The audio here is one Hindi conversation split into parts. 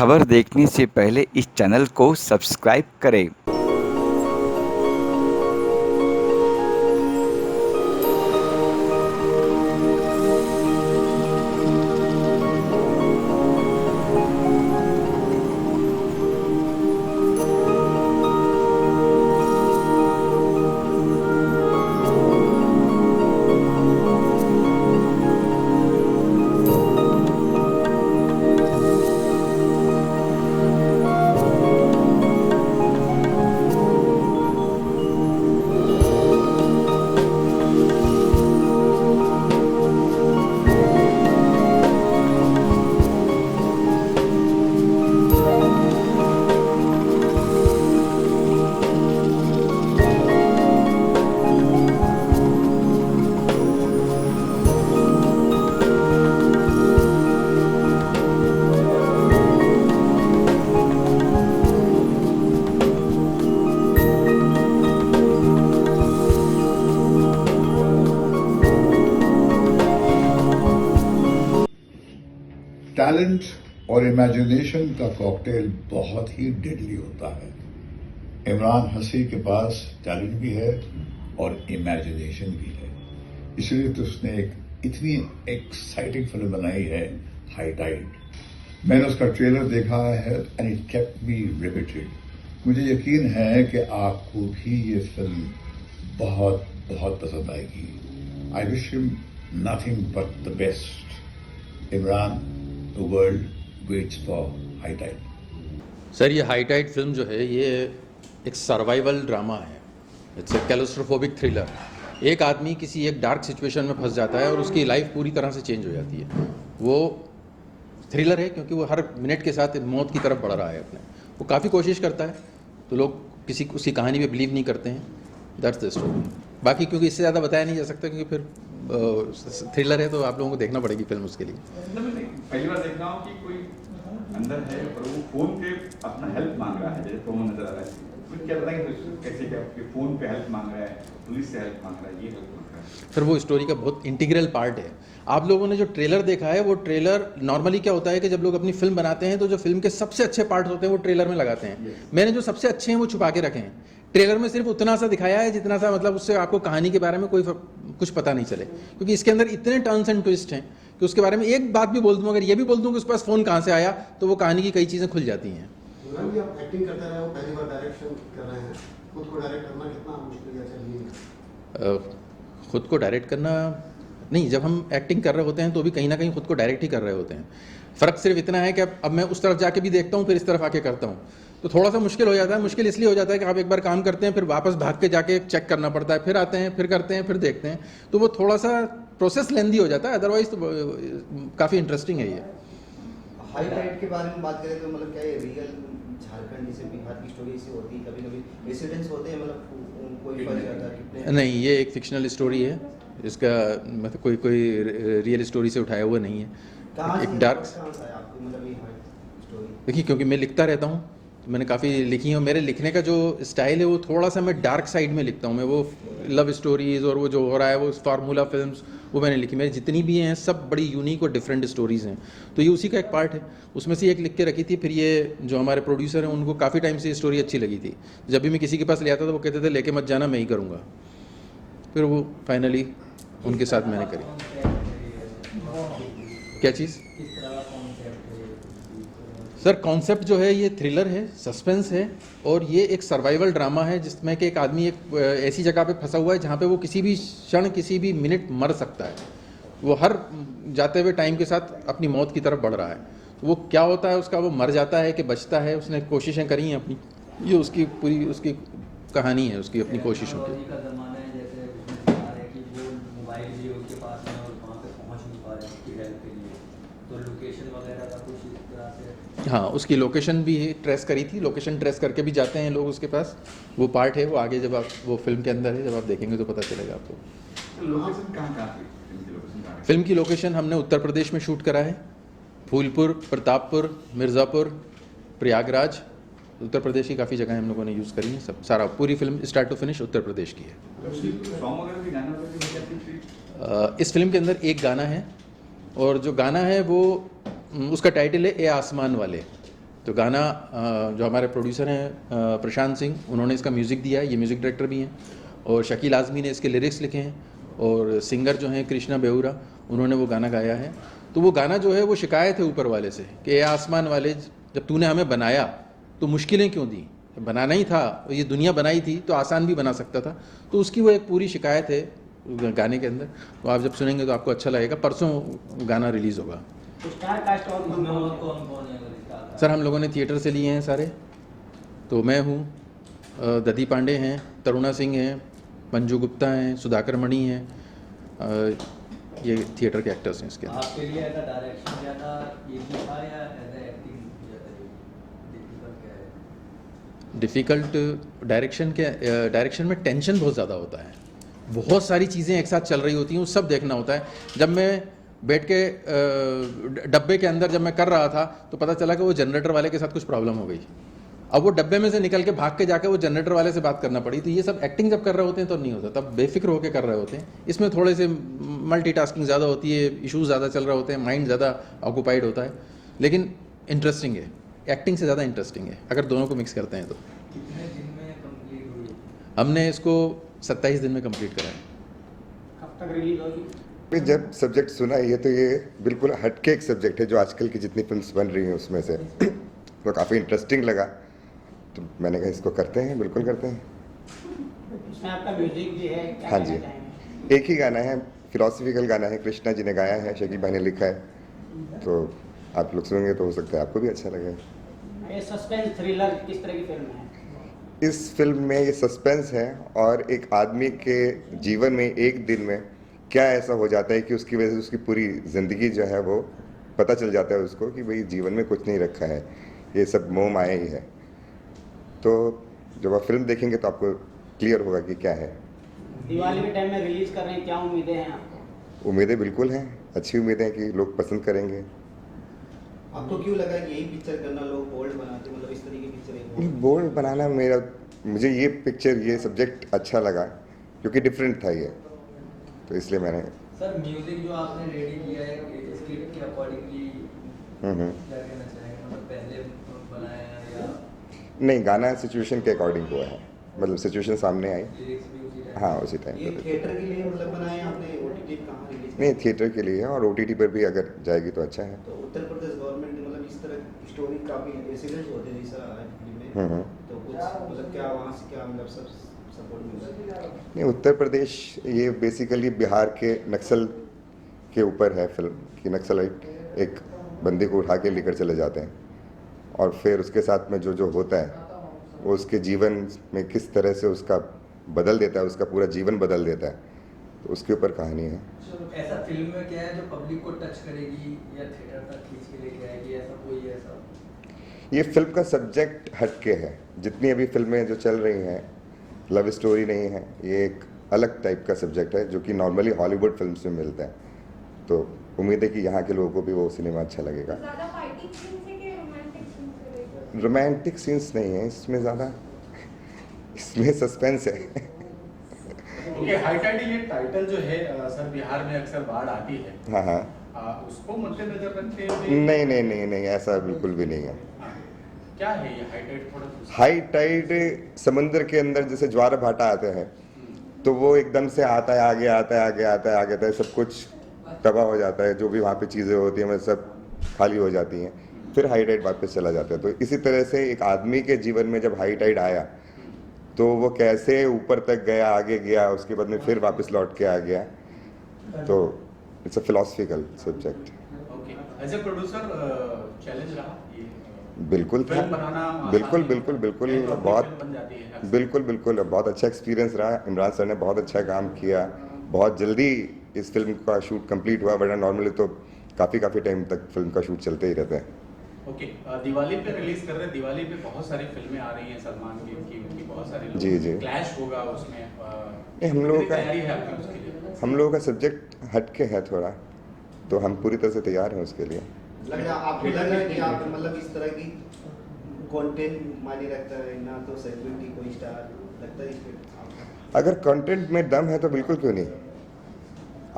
खबर देखने से पहले इस चैनल को सब्सक्राइब करें। टैलेंट और इमेजिनेशन का कॉकटेल बहुत ही डेडली होता है। इमरान हसी के पास टैलेंट भी है और इमेजिनेशन भी है, इसलिए तो उसने एक इतनी एक्साइटिंग फिल्म बनाई है, हाई टाइड। मैंने उसका ट्रेलर देखा है and it kept me repeated. मुझे यकीन है कि आपको भी ये फिल्म बहुत बहुत पसंद आएगी। I wish him nothing but the best. Imran, the world waits for high tide. Sir, ये हाई टाइड फिल्म जो है ये एक सर्वाइवल ड्रामा है। It's a claustrophobic thriller. एक आदमी किसी एक डार्क सिचुएशन में फंस जाता है और उसकी लाइफ पूरी तरह से चेंज हो जाती है। वो थ्रिलर है क्योंकि वो हर मिनट के साथ मौत की तरफ बढ़ रहा है अपने। वो काफ़ी कोशिश करता है तो लोग उसकी कहानी पे बिलीव नहीं करते हैं। That's the story. बाकी क्योंकि इससे ज़्यादा बताया नहीं जा सकता क्योंकि फिर थ्रिलर है तो आप लोगों को देखना पड़ेगी फिल्म उसके लिए। पहली बार देख रहा हूँ कि कोई अंदर है और वो फोन पे अपना हेल्प मांग रहा है, जैसे प्रोमो नजर आ रहा है। तो क्या बताएंगे कैसे क्या फोन पे हेल्प मांग रहा है, पुलिस से हेल्प मांग रहा है, ये हेल्प मांग रहा है? फिर वो स्टोरी का बहुत इंटीग्रल पार्ट है। आप लोगों ने जो ट्रेलर देखा है वो ट्रेलर नॉर्मली क्या होता है कि जब लोग अपनी फिल्म बनाते हैं तो जो फिल्म के सबसे अच्छे पार्ट होते हैं वो ट्रेलर में लगाते हैं। मैंने जो सबसे अच्छे हैं वो छुपा के रखे हैं। ट्रेलर में सिर्फ उतना सा दिखाया है जितना सा मतलब उससे आपको कहानी के बारे में कोई कुछ पता नहीं चले, क्योंकि इसके अंदर इतने टर्न्स एंड ट्विस्ट हैं कि उसके बारे में एक बात भी बोल दूँ, अगर ये भी बोल दूँ कि उसके पास फ़ोन कहाँ से आया तो वो कहानी की कई चीज़ें खुल जाती हैं। आप एक्टिंग करते रहे हो, पहली बार डायरेक्शन कर रहे हैं, खुद को डायरेक्ट करना कितना मुश्किल है? चलिए, खुद को डायरेक्ट करना नहीं, जब हम एक्टिंग कर रहे होते हैं तो भी कहीं ना कहीं खुद को डायरेक्ट ही कर रहे होते हैं। फ़र्क सिर्फ इतना है कि अब मैं उस तरफ जाके भी देखता हूँ फिर इस तरफ आके करता हूँ, तो थोड़ा सा मुश्किल हो जाता है। मुश्किल इसलिए हो जाता है कि आप एक बार काम करते हैं फिर वापस भाग के जाके चेक करना पड़ता है, फिर आते हैं, फिर करते हैं, फिर देखते हैं, तो वो थोड़ा सा प्रोसेस लेंदी हो जाता है। अदरवाइज तो काफ़ी इंटरेस्टिंग है ये। हाई टाइड के बारे में बात करें तो मतलब क्या ये रियल झारखंड जैसे बिहार की स्टोरी से होती है? कभी कभी इंसिडेंट्स होते हैं, मतलब कोई फंस जाता है कितने? नहीं, ये एक फिक्शनल स्टोरी है। इसका मतलब कोई रियल स्टोरी से उठाया हुआ नहीं है। एक डार्क, मतलब ये स्टोरी देखिए क्योंकि मैं लिखता रहता हूँ तो मैंने काफ़ी लिखी है। मेरे लिखने का जो स्टाइल है वो थोड़ा सा मैं डार्क साइड में लिखता हूँ। मैं वो लव स्टोरीज़ और वो जो हो रहा है वो फार्मूला फिल्म्स वो मैंने लिखी। मेरी जितनी भी हैं सब बड़ी यूनिक और डिफरेंट स्टोरीज़ हैं, तो ये उसी का एक पार्ट है। उसमें से एक लिख के रखी थी। फिर ये जो हमारे प्रोड्यूसर हैं उनको काफ़ी टाइम से ये स्टोरी अच्छी लगी थी। जब भी मैं किसी के पास ले आता था वो कहते थे लेके मत जाना, मैं ही करूँगा। फिर वो फाइनली उनके साथ मैंने करी। क्या चीज़? सर, कॉन्सेप्ट जो है ये थ्रिलर है, सस्पेंस है और ये एक सर्वाइवल ड्रामा है जिसमें कि एक आदमी एक ऐसी जगह पे फंसा हुआ है जहाँ पे वो किसी भी क्षण किसी भी मिनट मर सकता है। वो हर जाते हुए टाइम के साथ अपनी मौत की तरफ बढ़ रहा है। तो वो क्या होता है उसका, वो मर जाता है कि बचता है, उसने कोशिशें करी हैं अपनी। ये उसकी पूरी उसकी कहानी है, उसकी अपनी कोशिशों की। हाँ, उसकी लोकेशन भी ट्रेस करी थी। लोकेशन ट्रेस करके भी जाते हैं लोग उसके पास। वो पार्ट है, वो आगे जब आप वो फिल्म के अंदर है, जब आप देखेंगे तो पता चलेगा आपको। लोकेशन कहाँ थी? फिल्म की लोकेशन कहाँ? फिल्म की लोकेशन हमने उत्तर प्रदेश में शूट करा है। फूलपुर, प्रतापपुर, मिर्ज़ापुर, प्रयागराज, उत्तर प्रदेश की काफ़ी जगह हम लोगों ने यूज़ करी है। सब सारा पूरी film start to finish Uttar Pradesh की है। सॉन्ग वगैरह भी, गाना वगैरह भी क्या थी? इस फिल्म के अंदर एक गाना है और जो गाना है वो उसका टाइटल है ए आसमान वाले। तो गाना जो हमारे प्रोड्यूसर हैं प्रशांत सिंह, उन्होंने इसका म्यूज़िक दिया है, ये म्यूज़िक डायरेक्टर भी हैं, और शकील आज़मी ने इसके लिरिक्स लिखे हैं, और सिंगर जो हैं कृष्णा बेहुरा, उन्होंने वो गाना गाया है। तो वो गाना जो है वो शिकायत है ऊपर वाले से कि ये आसमान वाले, जब तूने हमें बनाया तो मुश्किलें क्यों दी? बनाना ही था, ये दुनिया बनाई थी तो आसान भी बना सकता था। तो उसकी वो एक पूरी शिकायत है गाने के अंदर। तो आप जब सुनेंगे तो आपको अच्छा लगेगा। परसों गाना रिलीज़ होगा। स्टार कास्ट और उसमें और कौन है अगर इसका? सर हम लोगों ने थिएटर से लिए हैं सारे। तो मैं हूँ, दधी पांडे हैं, तरुणा सिंह हैं, मंजू गुप्ता हैं, सुधाकर मणि हैं, ये थिएटर के एक्टर्स हैं इसके अंदर। आपके लिए ऐसा डायरेक्शन ज़्यादा इजी था या ऐसा एक्टिंग ज़्यादा डिफिकल्ट क्या है? डिफ़िकल्ट डायरेक्शन में टेंशन बहुत ज़्यादा होता है, बहुत सारी चीज़ें एक साथ चल रही होती हैं, वो सब देखना होता है। जब मैं बैठ के डब्बे के अंदर जब मैं कर रहा था तो पता चला कि वो जनरेटर वाले के साथ कुछ प्रॉब्लम हो गई। अब वो डब्बे में से निकल के भाग के जाके वो जनरेटर वाले से बात करना पड़ी। तो ये सब एक्टिंग जब कर रहे होते हैं तो नहीं होता, तब बेफिक्र होकर कर रहे होते हैं। इसमें थोड़े से मल्टीटास्किंग ज़्यादा होती है, इश्यूज़ ज़्यादा चल रहे होते हैं, माइंड ज़्यादा ऑक्यूपाइड होता है, लेकिन इंटरेस्टिंग है, एक्टिंग से ज़्यादा इंटरेस्टिंग है अगर दोनों को मिक्स करते हैं तो। कितने दिन में कंप्लीट हुई? हमने इसको 27 दिन में कंप्लीट करा है। कब तक रिलीज होगी? मैं जब सब्जेक्ट सुना ये तो ये बिल्कुल हटके एक सब्जेक्ट है जो आजकल की जितनी फिल्म्स बन रही हैं उसमें से, तो काफ़ी इंटरेस्टिंग लगा। तो मैंने कहा इसको करते हैं, बिल्कुल करते हैं। इसमें आपका म्यूजिक भी है, क्या हाँ कहना जी, चाहेंगे? एक ही गाना है, फिलोसफिकल गाना है, कृष्णा जी ने गाया है, शकील भाई ने लिखा है। तो आप लोग सुनेंगे तो हो सकता है आपको भी अच्छा लगे। ये सस्पेंस थ्रिलर किस तरह की फिल्म है? इस फिल्म में ये सस्पेंस है और एक आदमी के जीवन में एक दिन में क्या ऐसा हो जाता है कि उसकी वजह से उसकी पूरी ज़िंदगी जो है वो पता चल जाता है उसको कि भाई जीवन में कुछ नहीं रखा है, ये सब मोह माया ही है। तो जब आप फिल्म देखेंगे तो आपको क्लियर होगा कि क्या है। दिवाली के टाइम में रिलीज कर रहे हैं, क्या उम्मीदें हैं आपको? उम्मीदें बिल्कुल हैं, अच्छी उम्मीदें हैं कि लोग पसंद करेंगे। आपको क्यों लगा कि यही पिक्चर करना लोग बोल्ड बनाते, मतलब इस तरीके की पिक्चर? ये बोल्ड बनाना मुझे ये पिक्चर, ये सब्जेक्ट अच्छा लगा क्योंकि डिफरेंट था ये, तो इसलिए मैंने। सर म्यूजिक जो आपने रेडी किया है स्क्रिप्ट के अकॉर्डिंगली, क्या कहना चाहेंगे? मतलब पहले बनाया या नहीं, गाना सिचुएशन के अकॉर्डिंग हुआ है, मतलब सिचुएशन सामने आई, लिरिक्स भी उसी टाइप? हाँ उसी टाइम ये पर। थिएटर के लिए मतलब बनाया आपने, ओटीटी कहाँ रिलीज? नहीं, थिएटर के लिए है और ओटीटी पर भी अगर जाएगी तो अच्छा है। तो उत्तर प्रदेश गवर्नमेंट ने मतलब इस तरह की स्टोरी काफी इंसिडेंट होते हैं जैसा फिल्म में, तो कुछ मतलब क्या वहाँ से क्या मतलब सब सपोर्ट मिल रहा है? नहीं, उत्तर प्रदेश ये बेसिकली बिहार के नक्सल के ऊपर है फिल्म, कि नक्सलाइट एक बंदे को उठा के लेकर चले जाते हैं और फिर उसके साथ में जो जो होता है वो उसके जीवन में किस तरह से उसका बदल देता है, उसका पूरा जीवन बदल देता है, तो उसके ऊपर कहानी है। ऐसा फिल्म में क्या है जो पब्लिक को टच करेगी या थिएटर तक खींच के लेके आएगी, ऐसा कोई ऐसा? ये फिल्म का सब्जेक्ट हटके है। जितनी अभी फिल्में जो चल रही हैं लव स्टोरी नहीं है, ये एक अलग टाइप का सब्जेक्ट है जो कि नॉर्मली हॉलीवुड फिल्म्स में मिलता है। तो उम्मीद है कि यहाँ के लोगों को भी वो सिनेमा अच्छा लगेगा। रोमांटिक सीन्स नहीं है इसमें ज़्यादा, इसमें सस्पेंस है। ओके, हाईटाइड ये टाइटल जो है सर, बिहार में अक्सर बाढ़ आती है, हाँ हाँ, उसको मद्देनजर रखते हुए? नहीं नहीं नहीं नहीं, ऐसा बिल्कुल भी नहीं है। क्या है ये हाईटाइड? थोड़ा हाई टाइड समुद्र के अंदर जैसे ज्वार भाटा आते हैं तो वो एकदम से आता है, आगे आता है, आगे आता है, आगे आता है, सब कुछ तबाह हो जाता है, जो भी वहाँ पे चीज़ें होती हैं वो सब खाली हो जाती हैं, फिर हाई टाइड वापस चला जाता है। तो इसी तरह से एक आदमी के जीवन में जब हाई टाइड आया तो वो कैसे ऊपर तक गया, आगे गया, उसके बाद में फिर वापस लौट के आ गया। तो it's a philosophical subject. Okay, as a producer challenge रहा ये? बिल्कुल था, फिल्म बनाना बिल्कुल बिल्कुल बिल्कुल, है तो अपनी बहुत फिल्म बन जाती है अक्सर। बिल्कुल बिल्कुल, बहुत अच्छा एक्सपीरियंस रहा। इमरान सर ने बहुत अच्छा काम किया, बहुत जल्दी इस फिल्म का शूट कंप्लीट हुआ, वरना नॉर्मली तो काफ़ी टाइम तक फिल्म का शूट चलते ही रहता है। ओके, दिवाली पे रिलीज कर रहे हैं। दिवाली पे बहुत सारी फिल्में आ रही हैं सलमान की, उनकी बहुत सारी लोग, जी जी, क्लैश होगा उसमें। हम लोगों का तैयारी है आपकी उसके लिए? हम लोगों का सब्जेक्ट हटके है थोड़ा, तो हम पूरी तरह से तैयार हैं उसके लिए। लग रहा आपको लग रहा है कि आप मतलब इस तरह की कंटेंट मायने रखता है ना, तो सेलिब्रिटी कोई स्टार लगता है इसमें? अगर कंटेंट में दम है तो बिल्कुल क्यों नहीं।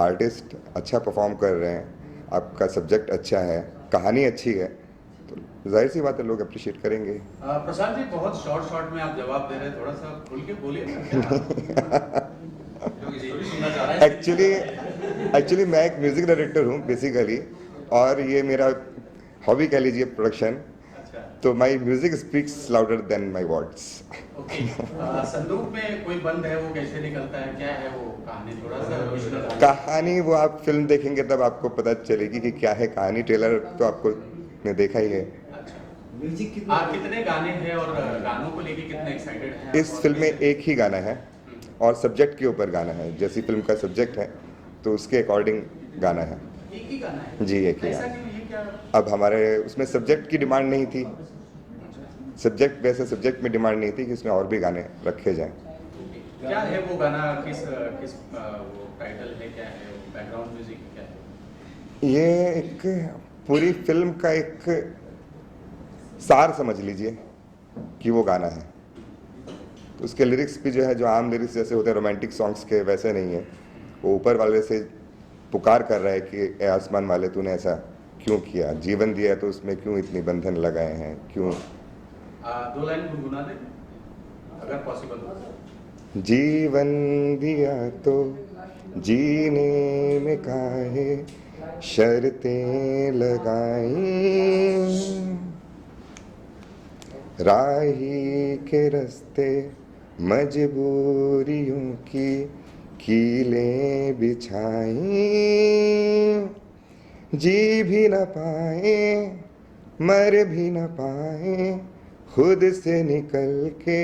आर्टिस्ट अच्छा परफॉर्म कर रहे हैं, आपका सब्जेक्ट अच्छा है, कहानी अच्छी है, तो जाहिर सी बात है लोग अप्रिशिएट करेंगे। प्रसाद जी, बहुत शॉर्ट में आप जवाब दे रहे हैं, थोड़ा सा खुल के बोलिए ना। एक्चुअली मैं एक म्यूजिक डायरेक्टर हूँ बेसिकली, और ये मेरा हॉबी कह लीजिए प्रोडक्शन। तो my music speaks louder than my words. Okay, संदूक में कोई बंद है, वो कैसे निकलता है, क्या है वो कहानी, थोड़ा सा विजुअल। कहानी वो आप फिल्म देखेंगे तब आपको पता चलेगी कि क्या है कहानी। ट्रेलर तो आपको ने देखा ही है। म्यूजिक कितने गाने हैं और गानों को लेके कितने एक्साइटेड हैं? इस फिल्म में एक ही गाना है और सब्जेक्ट के ऊपर गाना है। जैसी फिल्म का सब्जेक्ट है तो उसके अकॉर्डिंग गाना है। एक ही गाना है जी, एक ही ऐसा गाना। क्यों? ये क्या? अब हमारे उसमें सब्जेक्ट की डिमांड नहीं थी, सब्जेक्ट वैसे सब्जेक्ट में डिमांड नहीं थी कि इसमें और भी गाने रखे जाएं। क्या है वो गाना, किस वो टाइटल है, क्या है, बैकग्राउंड म्यूजिक क्या है? ये एक पूरी फिल्म का एक सार समझ लीजिए कि वो गाना है। तो उसके लिरिक्स भी जो है, जो आम लिरिक्स जैसे होते हैं रोमांटिक सॉन्ग्स के, वैसे नहीं है। वो ऊपर वाले से पुकार कर रहा है कि ए आसमान वाले तूने ऐसा क्यों किया, जीवन दिया तो उसमें क्यों इतनी बंधन लगाए हैं, क्यों। 2 लाइन गुनगुना दे अगर पॉसिबल हो। जीवन दिया तो जीने में काहे शर्तें लगाई, राही के रास्ते मजबूरियों की कीलें बिछाई, जी भी न पाए मर भी न पाए, खुद से निकल के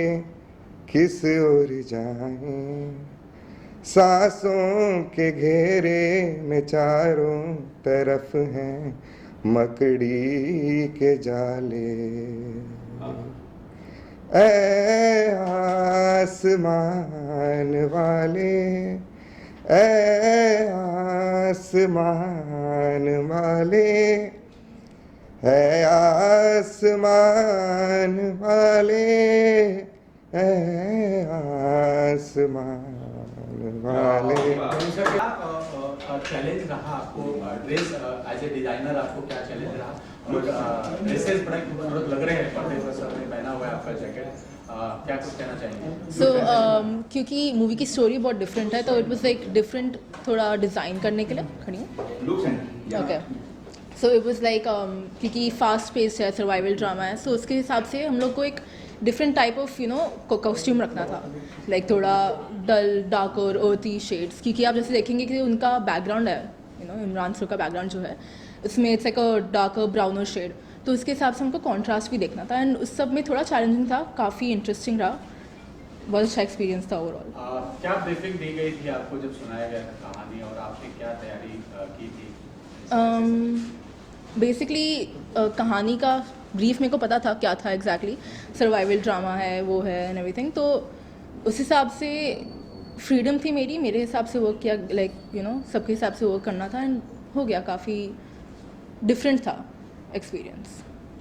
किस ओर जाएं, सांसों के घेरे में चारों तरफ हैं मकड़ी के जाले, ऐ आसमान वाले, ऐ आसमान वाले, है आसमान वाले, है आसमान वाले। चैलेंज रहा आपको ड्रेस एज ए डिजाइनर, आपको क्या चैलेंज रहा? और ड्रेसेस बड़े खूबसूरत लग रहे हैं, पर्दे पर सर ने पहना हुआ है आपका जैकेट, क्या कुछ कहना चाहेंगे? सो क्योंकि मूवी की स्टोरी बहुत डिफरेंट है, तो इट वाज लाइक डिफरेंट थोड़ा डिज़ाइन करने के लिए खड़ी हूँ। Okay, so it was like क्योंकि फास्ट पेस्ड है, सर्वाइवल ड्रामा है, सो उसके हिसाब से हम लोग को एक डिफरेंट टाइप ऑफ कॉस्ट्यूम रखना था, लाइक थोड़ा डल डार्क और अर्थी शेड्स। क्योंकि आप जैसे देखेंगे कि उनका बैकग्राउंड है, इमरान सर का बैकग्राउंड जो है उसमें it's like a darker browner shade, तो उसके हिसाब से हमको कॉन्ट्रास्ट भी देखना था। एंड उस सब में थोड़ा चैलेंजिंग था, काफ़ी इंटरेस्टिंग रहा, बहुत अच्छा एक्सपीरियंस था ओवरऑल। क्या ब्रीफिंग दी गई थी आपको जब सुनाया गया था कहानी, और आपने क्या तैयारी की थी? बेसिकली कहानी का ब्रीफ मेरे को पता था क्या था एग्जैक्टली, सर्वाइवल ड्रामा है वो है एंड एवरीथिंग, तो उस हिसाब से फ्रीडम थी मेरे हिसाब से वर्क किया, लाइक सबके हिसाब से वर्क करना था, एंड हो गया, काफ़ी डिफरेंट था एक्सपीरियंस।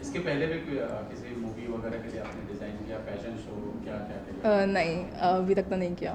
इसके पहले भी किसी मूवी वगैरह के लिए आपने डिज़ाइन किया, फैशन शो, क्या क्या? नहीं, अभी तक तो नहीं किया।